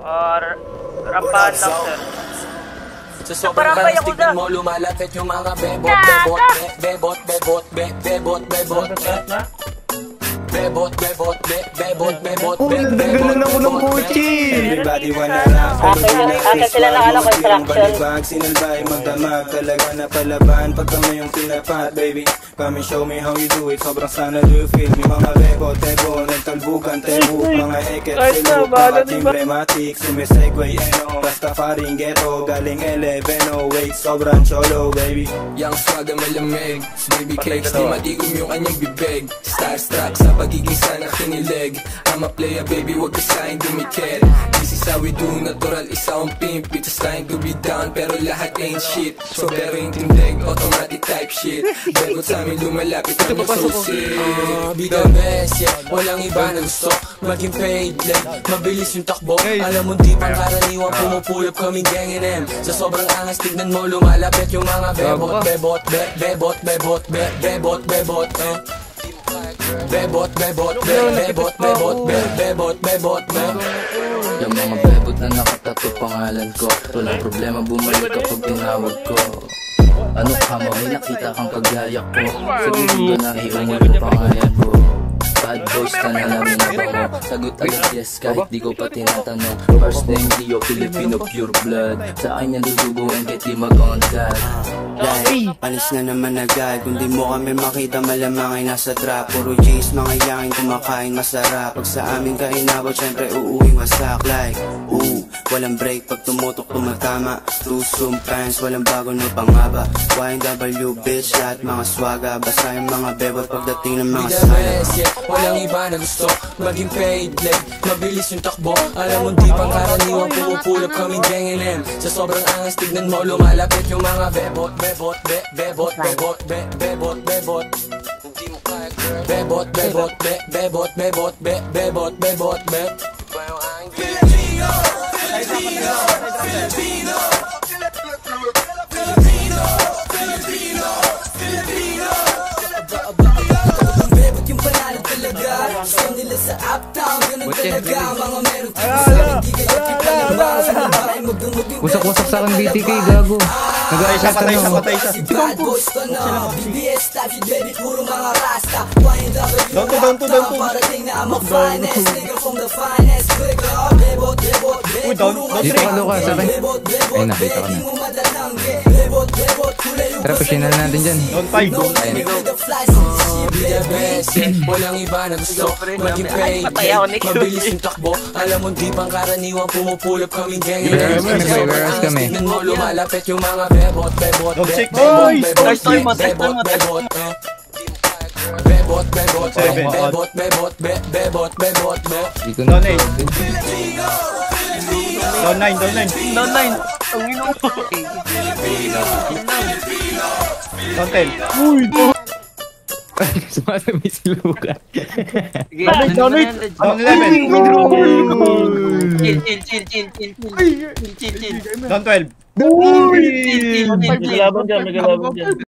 Or rampahan lang, sir. Sa sobrang parastigin mo, lumalapit yung mga bebot, bebot, bebot, bebot, bebot, bebot, bebot, bebot, bebot, bebot, Ganun ako ng kotse. Everybody wanna rock, Akin sila na alam construction. Sinalbay, magdamag, talaga na palaban. Pag kami yung pinapat, baby, come and show me how you do it. Sobrang sana do you feel me, mga bebo, tebo, nagtalbukan, tebo, mga eket, silog, mga timbre, matik, sumisegway, eno, Rastafaring ghetto, galing 11, wait, sobrang cholo, baby. Yang swag ang malamig, baby cakes, di matigom yung kanyang bibig. Starstruck sa pagiging sana kinilig. I'm a player, baby, wag ka sa'kin dumikit. This is how we do, natural, isa akong pimp. It's trying to be down, pero lahat ain't shit. So pero yung tindig, automatic type shit. Bagot sa amin lumalapit ang susi. Be the best, yeah, walang iba na gusto maging paid, like, mabilis yung takbo. Alam mo di pang karaniwang pumupulap kaming gang M. Sa sobrang angas, tignan mo lumalapit yung mga bebot, bebot, bebot, bebot, bebot, bebot, bebot, bebot, bebot, bebot, bebot, bebot, yung mga bebot na nakatato pangalan ko. Walang problema bumalik kapag tinawag ko. Ano ka mo, may nakita kang kagaya ko. Sabihin ko na iunod ko pangalan ko. Bad boys ka na namin na bango. Sagot agad yes kahit di ko pa tinatanong. First name Leo, Filipino pure blood. Sa akin yan duduguin kahit di mag-on God. Like, panis na naman agad. Kung di mo kami makita malamang ay nasa trap. Puro G's, mga yangin kumakain masarap. Pag sa amin ka inabot, syempre uuwing wasak. Like, walang break pag tumutok tumatama. Tusum pants, walang bago na pangaba. YNW bitch, lahat mga swaga. Basta yung mga bebot pagdating ng mga sana. Walang iba na gusto maging paid, like, mabilis yung takbo. Alam mo di pang karaniwang pumupulap kaming gang M. Sa sobrang angas, tignan mo lumalapit yung mga bebot, bebot, bebot, bebot, bebot, bebot. Hindi mo kaya girl. Bebot, bebot, bebot, bebot, bebot, bebot, bebot. Filipino, Filipino, Filipino, Filipino, Filipino, Filipino. Bebot yung panalo talaga. Gusto nila sa uptown, ganun talaga. Mga meron tigil, hindi kayo kipalang. Sa bahay magdumugin. Wasak-wasak sa akin BTK, gago. Nag-aisa ka na. Bad boys ka na. BBS type shit, baby, puro mga rasta. Down to. Parating na ang finest nigga from the finest. Bebot, bebot, bebot. Dito ka, Lucas, sa akin. Ay, nakita ka na. Tara, pushing na natin dyan. Don't fight. Be the best, walang iba na gusto maging paid, mabilis yung takbo. Alam mo di pang karaniwang pumupulap kaming gang. Tignan mo lumalapit yung mga bebot, bebot, bebot, bebot, bebot, bebot, bebot, bebot, bebot, bebot, bebot, bebot, bebot. Down 9. Down 10. Sumasabi si Luca. Down 11. Down 12. May kalaban dyan.